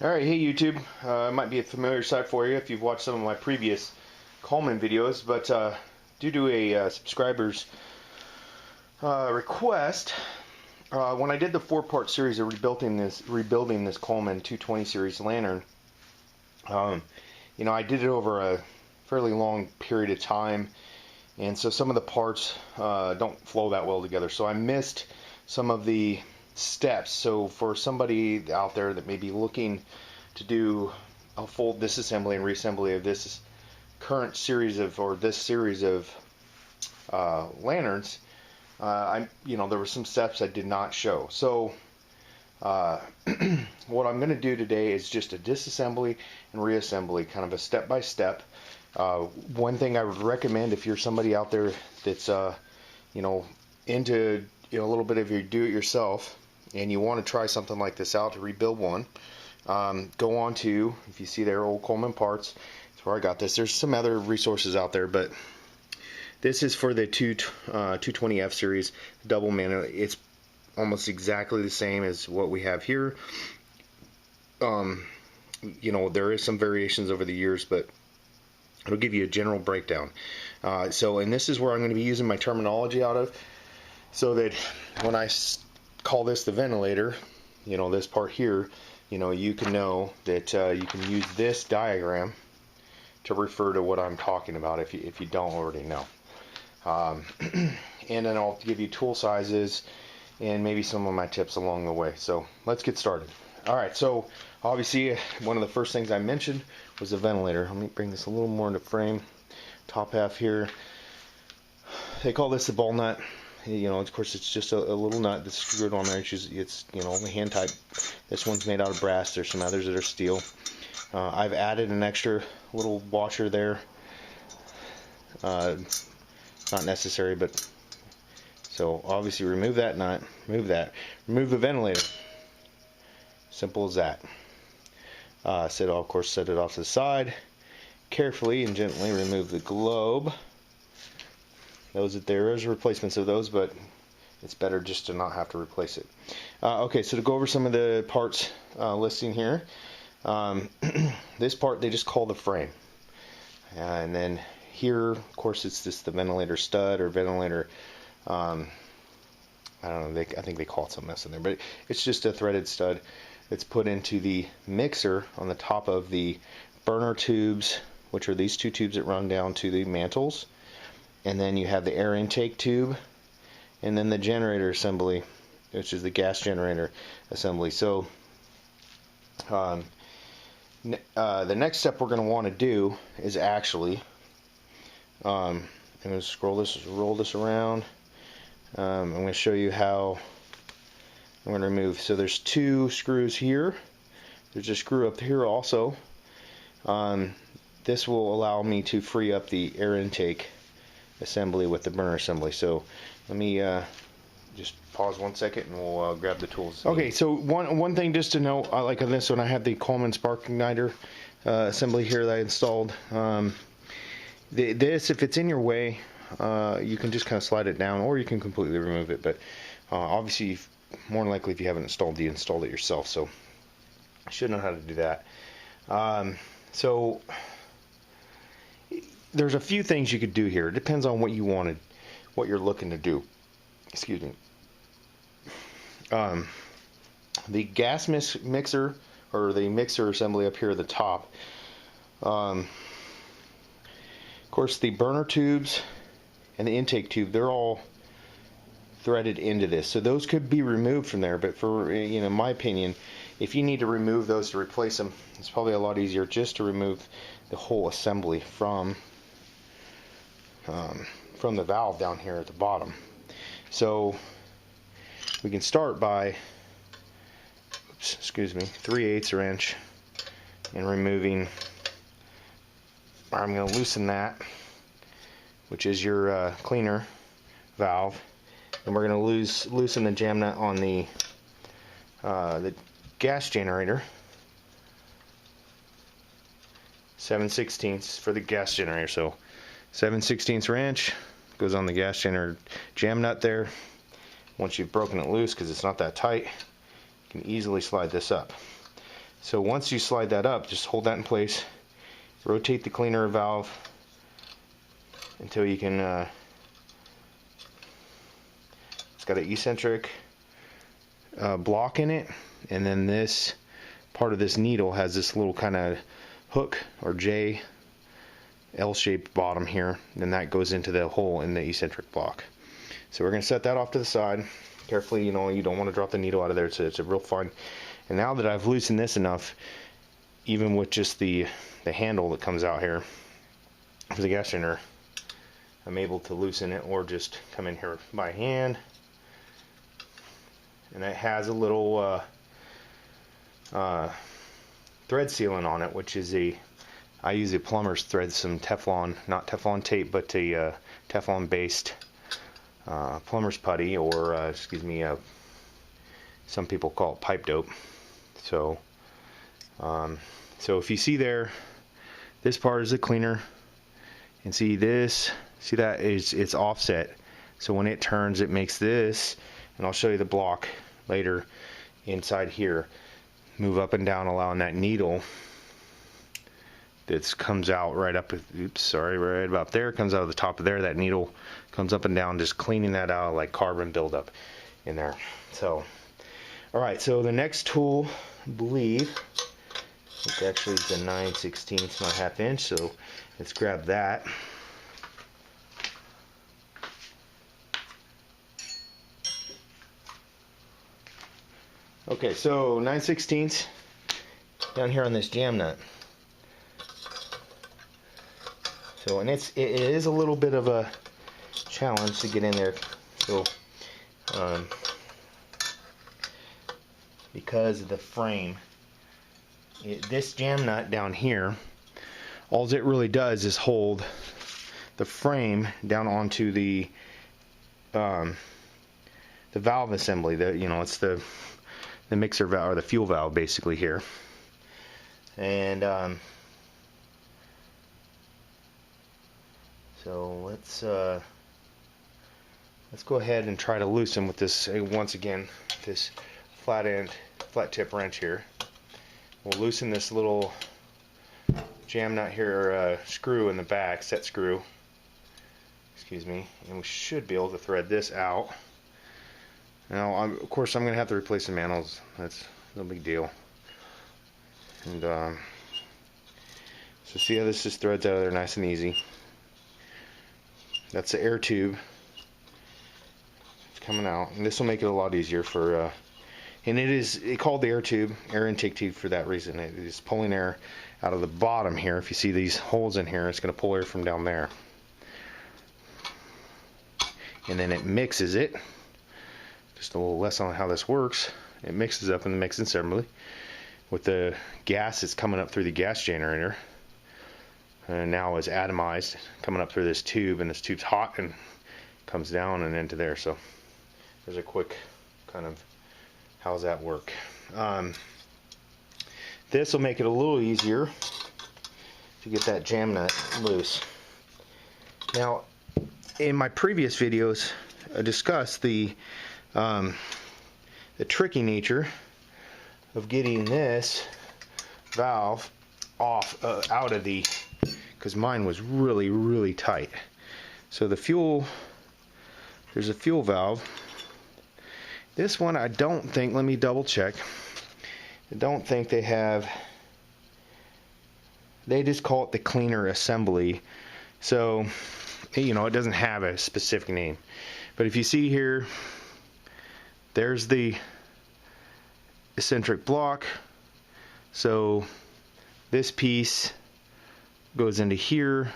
Alright, hey YouTube. It might be a familiar sight for you if you've watched some of my previous Coleman videos, but due to a subscriber's request, when I did the 4-part series of rebuilding this Coleman 220 series lantern, I did it over a fairly long period of time, and so some of the parts don't flow that well together, so I missed some of the steps. So for somebody out there that may be looking to do a full disassembly and reassembly of this current series of, or this series of lanterns, there were some steps I did not show. So what I'm going to do today is just a disassembly and reassembly, kind of a step-by-step. One thing I would recommend if you're somebody out there that's into a little bit of your do-it-yourself and you want to try something like this out to rebuild one, go on to, if you see there, old Coleman parts. That's where I got this. There's some other resources out there, but this is for the 220F series double man. It's almost exactly the same as what we have here. There is some variations over the years, but it'll give you a general breakdown. And this is where I'm going to be using my terminology out of, so that when I call this the ventilator, this part here, you can know that you can use this diagram to refer to what I'm talking about if you don't already know. And then I'll give you tool sizes and maybe some of my tips along the way. So let's get started. Alright, so obviously one of the first things I mentioned was the ventilator. Let me bring this a little more into frame. Top half here. They call this the ball nut. Of course, it's just a little nut that's screwed on there. It's only hand type. This one's made out of brass. There's some others that are steel. I've added an extra little washer there. Not necessary, but so obviously remove that nut. Remove that. Remove the ventilator. Simple as that. Of course, set it off to the side. Carefully and gently remove the globe. There is replacements of those, but it's better just to not have to replace it. Okay, so to go over some of the parts listing here, this part they just call the frame, and then here, of course, it's just the ventilator stud or ventilator. I don't know. I think they call it something else in there, but it's just a threaded stud that's put into the mixer on the top of the burner tubes, which are these two tubes that run down to the mantles. And then you have the air intake tube, and then the generator assembly, which is the gas generator assembly. So the next step we're going to want to do is actually, I'm going to roll this around. I'm going to show you how I'm going to remove. So there's two screws here. There's a screw up here also. This will allow me to free up the air intake assembly with the burner assembly. So let me just pause 1 second and we'll grab the tools. Okay, so one thing just to know, like on this one, I have the Coleman spark igniter assembly here that I installed. This, if it's in your way, you can just kind of slide it down, or you can completely remove it. But obviously, more than likely, if you haven't installed it, you installed it yourself. So I should know how to do that. So there's a few things you could do here. It depends on what you wanted, what you're looking to do. Excuse me. The gas mixer, or the mixer assembly up here at the top. Of course, the burner tubes and the intake tube, they're all threaded into this. So those could be removed from there, but for, in my opinion, if you need to remove those to replace them, it's probably a lot easier just to remove the whole assembly from the valve down here at the bottom. So we can start by, 3/8 inch and removing. I'm going to loosen that, which is your cleaner valve, and we're going to loosen the jam nut on the gas generator. 7/16 for the gas generator. So 7/16 wrench goes on the gas generator jam nut there. Once you've broken it loose, because it's not that tight, you can easily slide this up. So once you slide that up, just hold that in place, rotate the cleaner valve until you can, it's got an eccentric block in it, and then this part of this needle has this little kind of hook or J L-shaped bottom here, and that goes into the hole in the eccentric block. So we're going to set that off to the side carefully. You know, you don't want to drop the needle out of there. It's a real fine. And now that I've loosened this enough, even with just the handle that comes out here for the gas changer, I'm able to loosen it, or just come in here by hand. And it has a little thread sealant on it, which is I use a plumber's thread, some Teflon, not Teflon tape, but a Teflon based plumber's putty, or excuse me, some people call it pipe dope. So so if you see there, this part is the cleaner, and see this, see that it's offset, so when it turns it makes this, and I'll show you the block later inside here, move up and down, allowing that needle that comes out right up, oops, sorry, right about there, comes out of the top of there, that needle comes up and down, just cleaning that out, like carbon buildup in there. So alright, so the next tool, I believe, it's actually the 9/16, not ½ inch, so let's grab that. Okay, so 9/16 down here on this jam nut. So, and it is a little bit of a challenge to get in there. So, because of the frame, this jam nut down here, all it really does is hold the frame down onto the valve assembly. It's the mixer valve, or the fuel valve, basically here. And so let's go ahead and try to loosen with this, once again, this flat tip wrench here. We'll loosen this little jam nut here, screw in the back, set screw, excuse me, and we should be able to thread this out. Now, of course, I'm going to have to replace the manholes. That's no big deal. And so see how this just threads out of there nice and easy. That's the air tube. It's coming out, and this will make it a lot easier for. And it's called the air tube, air intake tube, for that reason. It is pulling air out of the bottom here. If you see these holes in here, it's going to pull air from down there. And then it mixes it. Just a little lesson on how this works. It mixes up in the mixing assembly with the gas that's coming up through the gas generator. And now is atomized, coming up through this tube, and this tube's hot and comes down and into there. So there's a quick kind of how's that work. This will make it a little easier to get that jam nut loose. Now, in my previous videos, I discussed the tricky nature of getting this valve off out of the, because mine was really tight. So the fuel, there's a fuel valve. This one I don't think, let me double check, I don't think they have, they just call it the cleaner assembly. So it doesn't have a specific name, but if you see here, there's the eccentric block. So this piece goes into here,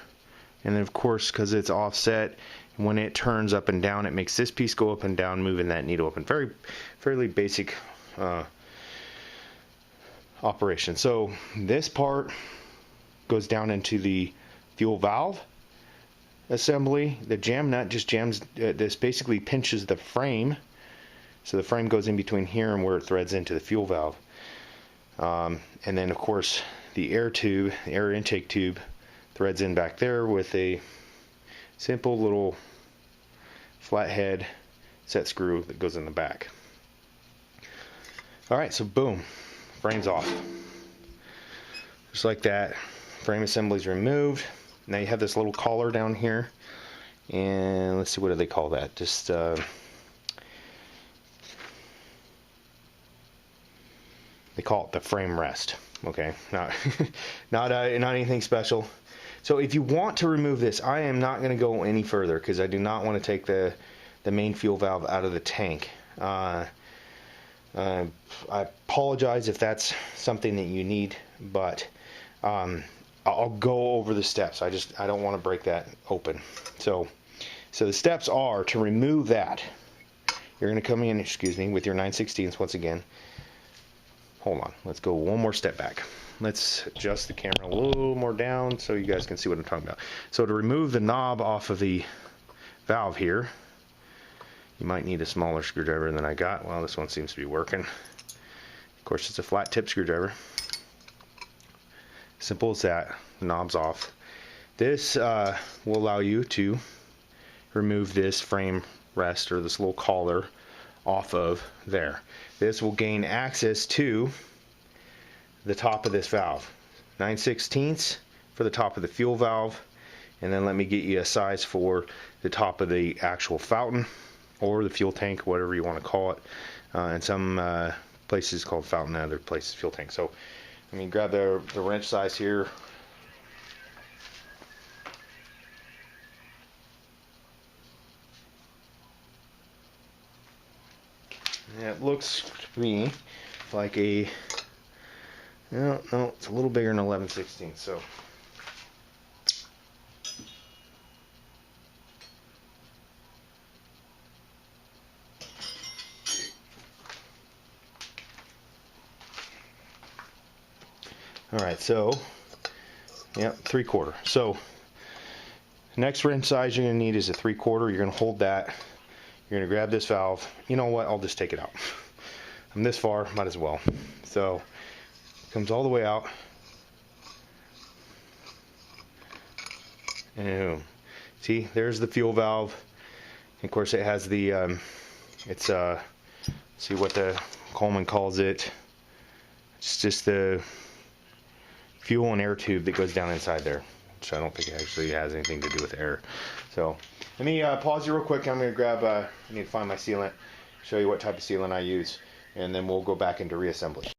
and then of course, because it's offset, when it turns up and down, it makes this piece go up and down, moving that needle up. And fairly basic operation. So this part goes down into the fuel valve assembly. The jam nut just jams, this basically pinches the frame, so the frame goes in between here and where it threads into the fuel valve. And then of course the air tube, the air intake tube, threads in back there with a simple little flathead set screw that goes in the back. Alright, so boom, frame's off. Just like that, frame assembly is removed. Now you have this little collar down here, and let's see, what do they call that? Just they call it the frame rest. Okay, not anything special. So if you want to remove this, I am not going to go any further because I do not want to take the main fuel valve out of the tank. I apologize if that's something that you need, but I'll go over the steps. I don't want to break that open. So the steps are to remove that. You're going to come in, excuse me, with your 9/16 once again. Hold on, let's go one more step back. Let's adjust the camera a little more down so you guys can see what I'm talking about. So to remove the knob off of the valve here, you might need a smaller screwdriver than I got. Well, this one seems to be working. Of course, it's a flat tip screwdriver. Simple as that. The knob's off. This will allow you to remove this frame rest, or this little collar, off of there. This will gain access to the top of this valve. 9/16 for the top of the fuel valve, and then let me get you a size for the top of the actual fountain or the fuel tank, whatever you want to call it. In some places called fountain, other places fuel tank. So let me grab the wrench size here. And it looks to me like a, no, it's a little bigger than 11/16. So all right, so yeah, 3/4. So next wrench size you're going to need is a 3/4. You're going to hold that. You're going to grab this valve. You know what? I'll just take it out. I'm this far, might as well. So it comes all the way out. And see, there's the fuel valve. And of course, it has the see what the Coleman calls it. It's just the fuel and air tube that goes down inside there, which I don't think actually has anything to do with air. So let me pause you real quick. I'm going to grab, I need to find my sealant, show you what type of sealant I use, and then we'll go back into reassembly.